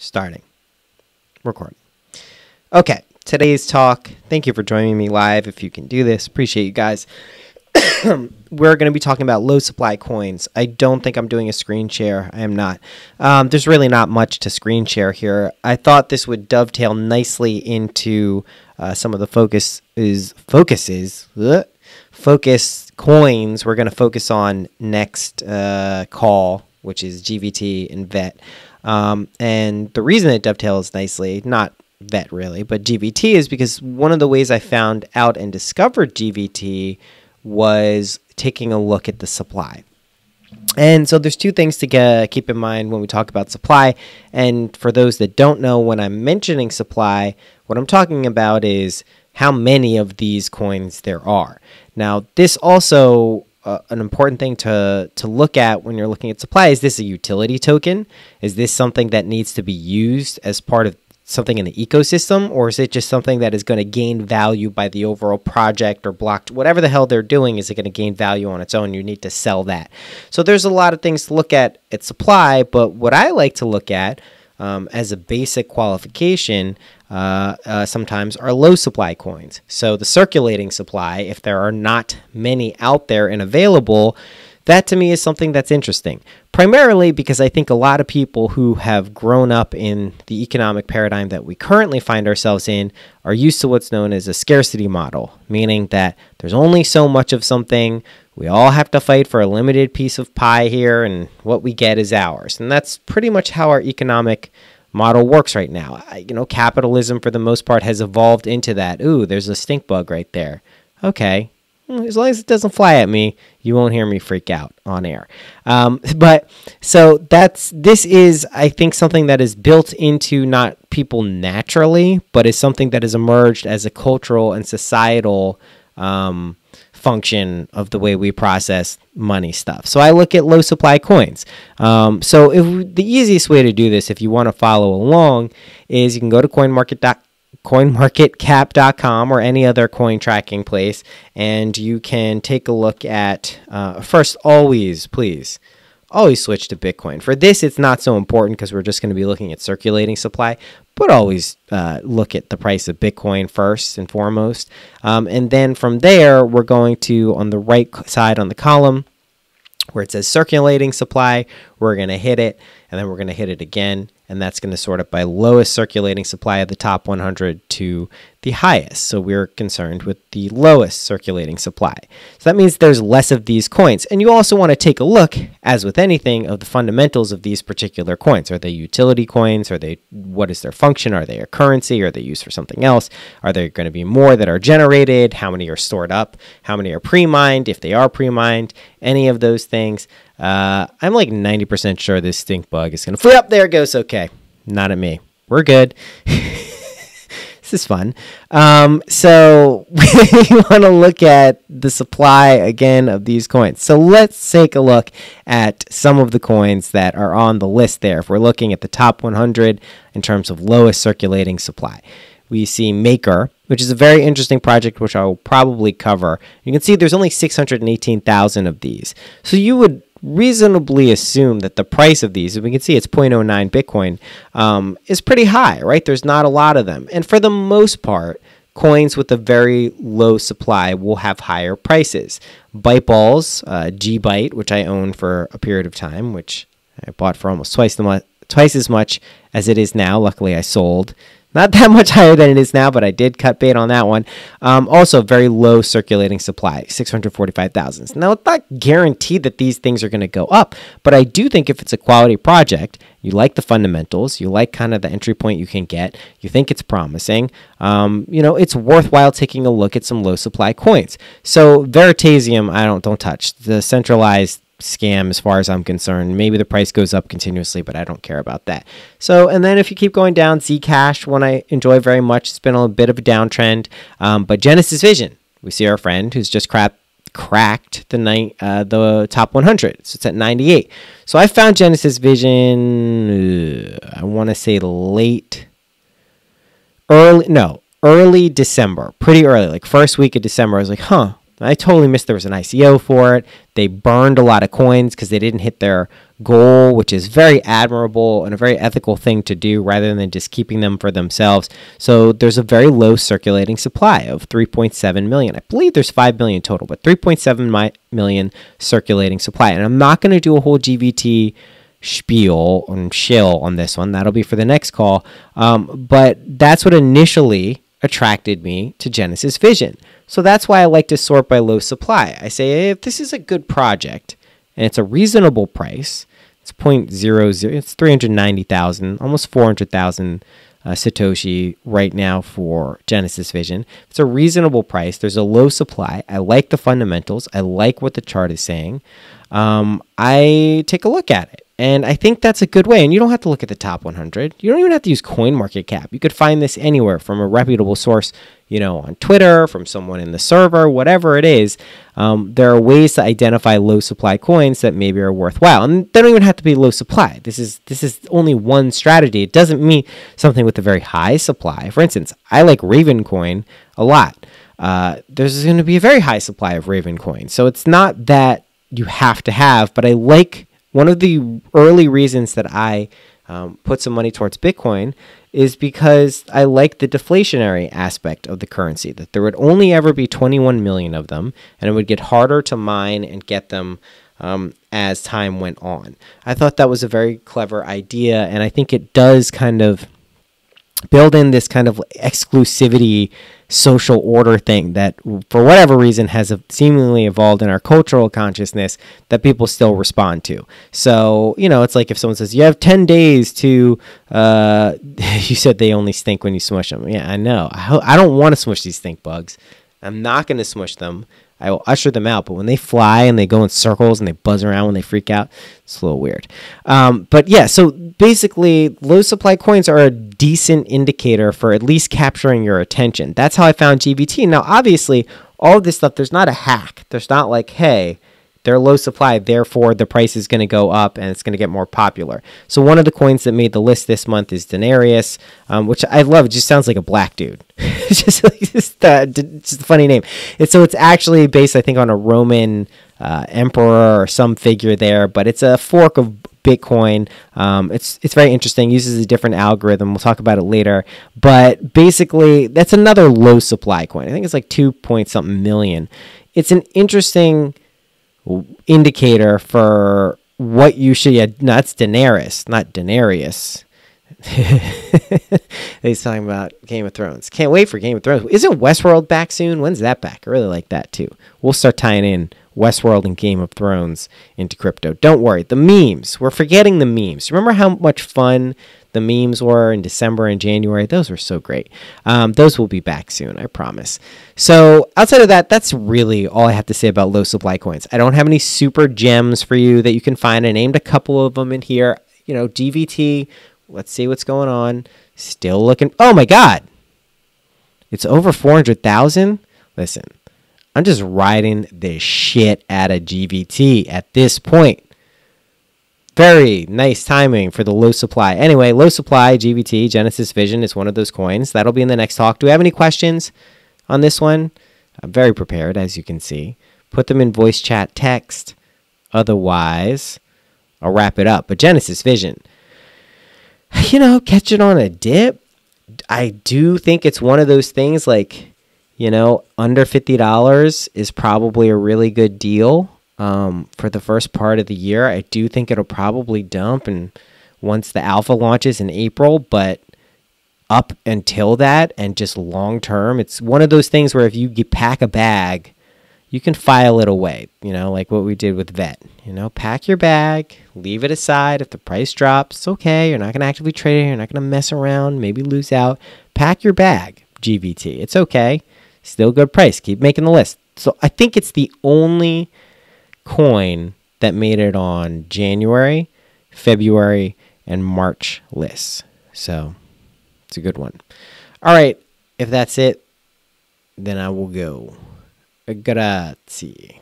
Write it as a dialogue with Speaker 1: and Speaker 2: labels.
Speaker 1: Starting. Recording. Okay, today's talk. Thank you for joining me live. If you can do this, appreciate you guys. We're going to be talking about low supply coins. I don't think I'm doing a screen share. I am not. There's really not much to screen share here. I thought this would dovetail nicely into some of the focus coins we're going to focus on next call, which is GVT and VET. And the reason it dovetails nicely, not VET really, but GVT, is because one of the ways I found out and discovered GVT was taking a look at the supply. And so there's two things to keep in mind when we talk about supply. And for those that don't know, when I'm mentioning supply, what I'm talking about is how many of these coins there are. Now, this also an important thing to look at when you're looking at supply. Is this a utility token? Is this something that needs to be used as part of something in the ecosystem, or is it just something that is going to gain value by the overall project or block, whatever the hell they're doing? Is it going to gain value on its own? You need to sell that. So there's a lot of things to look at supply, but what I like to look at as a basic qualification sometimes are low supply coins. So the circulating supply, if there are not many out there and available, that to me is something that's interesting, primarily because I think a lot of people who have grown up in the economic paradigm that we currently find ourselves in are used to what's known as a scarcity model, meaning that there's only so much of something. We all have to fight for a limited piece of pie here, and what we get is ours. And that's pretty much how our economic model works right now. Capitalism for the most part has evolved into that. Ooh, there's a stink bug right there. Okay. As long as it doesn't fly at me, you won't hear me freak out on air. But so this is, I think, something that is built into not people naturally, but is something that has emerged as a cultural and societal function of the way we process money stuff. So I look at low supply coins. So the easiest way to do this, if you want to follow along, is you can go to coinmarketcap.com or any other coin tracking place, and you can take a look at first, always switch to Bitcoin. For this, it's not so important because we're just going to be looking at circulating supply, but always look at the price of Bitcoin first and foremost. And then from there, we're going to, on the right side on the column where it says circulating supply, we're going to hit it, and then we're going to hit it again. And that's going to sort it by lowest circulating supply of the top 100 to the highest. So we're concerned with the lowest circulating supply. So that means there's less of these coins. And you also want to take a look, as with anything, of the fundamentals of these particular coins. Are they utility coins? What is their function? Are they a currency? Are they used for something else? Are there going to be more that are generated? How many are stored up? How many are pre-mined? If they are pre-mined, any of those things. I'm like 90% sure this stink bug is going to flip. There it goes. Okay. Not at me. We're good. This is fun. So we want to look at the supply again of these coins. So let's take a look at some of the coins that are on the list there. If we're looking at the top 100 in terms of lowest circulating supply, we see Maker, which is a very interesting project, which I will probably cover. You can see there's only 618,000 of these. So you would reasonably assume that the price of these, and we can see it's 0.09 Bitcoin, is pretty high, right? There's not a lot of them. And for the most part, coins with a very low supply will have higher prices. Byte balls, G-Byte, which I own for a period of time, which I bought for almost twice as much as it is now. Luckily, I sold. Not that much higher than it is now, but I did cut bait on that one. Also, very low circulating supply, 645,000. Now, it's not guaranteed that these things are going to go up, but I do think if it's a quality project, you like the fundamentals, you like kind of the entry point you can get, you think it's promising, it's worthwhile taking a look at some low supply coins. So Veritasium, don't touch. The centralized scam as far as I'm concerned. Maybe the price goes up continuously, but I don't care about that. So, and then if you keep going down, Zcash, one I enjoy very much. It's been a bit of a downtrend, but Genesis Vision, we see our friend who's just cracked the top 100. So it's at 98. So I found Genesis Vision, I want to say early December, pretty early, like first week of December. I was like, I totally missed there was an ICO for it. They burned a lot of coins because they didn't hit their goal, which is very admirable and a very ethical thing to do rather than just keeping them for themselves. So there's a very low circulating supply of 3.7 million. I believe there's 5 million total, but 3.7 million circulating supply. And I'm not going to do a whole GVT spiel and shill on this one. That'll be for the next call. But that's what initially attracted me to Genesis Vision. So that's why I like to sort by low supply. I say, hey, if this is a good project and it's a reasonable price, it's 0.00, it's 390,000, almost 400,000 Satoshi right now for Genesis Vision. If it's a reasonable price, there's a low supply. I like the fundamentals. I like what the chart is saying. I take a look at it. And I think that's a good way. And you don't have to look at the top 100. You don't even have to use CoinMarketCap. You could find this anywhere from a reputable source, on Twitter, from someone in the server, whatever it is. There are ways to identify low supply coins that maybe are worthwhile. And they don't even have to be low supply. This is only one strategy. It doesn't mean something with a very high supply. For instance, I like Raven Coin a lot. There's going to be a very high supply of Raven Coin. So it's not that you have to have, but I like. One of the early reasons that I put some money towards Bitcoin is because I like the deflationary aspect of the currency, that there would only ever be 21 million of them, and it would get harder to mine and get them as time went on. I thought that was a very clever idea, and I think it does kind of build in this kind of exclusivity social order thing that for whatever reason has seemingly evolved in our cultural consciousness that people still respond to. So, it's like if someone says, you have 10 days to, you said they only stink when you smush them. Yeah, I know. I don't want to smush these stink bugs. I'm not going to smush them. I will usher them out, but when they fly and they go in circles and they buzz around when they freak out, it's a little weird. But yeah, so basically low supply coins are a decent indicator for at least capturing your attention. That's how I found GVT. Now, obviously, all of this stuff, there's not a hack. There's not like, hey, they're low supply, therefore the price is going to go up and it's going to get more popular. So one of the coins that made the list this month is Denarius, which I love. It just sounds like a black dude. It's just a funny name. It's actually based, I think, on a Roman emperor or some figure there, but it's a fork of Bitcoin. It's very interesting. Uses a different algorithm. We'll talk about it later. But basically, that's another low supply coin. I think it's like 2 point something million. It's an interesting indicator for what you should. Yeah, no, that's Daenerys, not Denarius. He's talking about Game of Thrones. Can't wait for Game of Thrones. Isn't Westworld back soon? When's that back? I really like that too. We'll start tying in Westworld and Game of Thrones into crypto. Don't worry. The memes. We're forgetting the memes. Remember how much fun the memes were in December and January? Those were so great. Those will be back soon, I promise. So outside of that, that's really all I have to say about low supply coins. I don't have any super gems for you that you can find. I named a couple of them in here. GVT. Let's see what's going on. Still looking. Oh my God. It's over 400,000. Listen, I'm just riding the shit out of GVT at this point. Very nice timing for the low supply. Anyway, low supply, GVT, Genesis Vision is one of those coins. That'll be in the next talk. Do we have any questions on this one? I'm very prepared, as you can see. Put them in voice chat text. Otherwise, I'll wrap it up. But Genesis Vision, catch it on a dip. I do think it's one of those things like, under $50 is probably a really good deal. For the first part of the year. I do think it'll probably dump and once the alpha launches in April, but up until that and just long term, it's one of those things where if you pack a bag, you can file it away, like what we did with VET. Pack your bag, leave it aside. If the price drops, it's okay. You're not going to actively trade it. You're not going to mess around, maybe lose out. Pack your bag, GVT. It's okay. Still good price. Keep making the list. So I think it's the only coin that made it on January, February, and March lists. So it's a good one. All right. If that's it, then I will go. Grazie.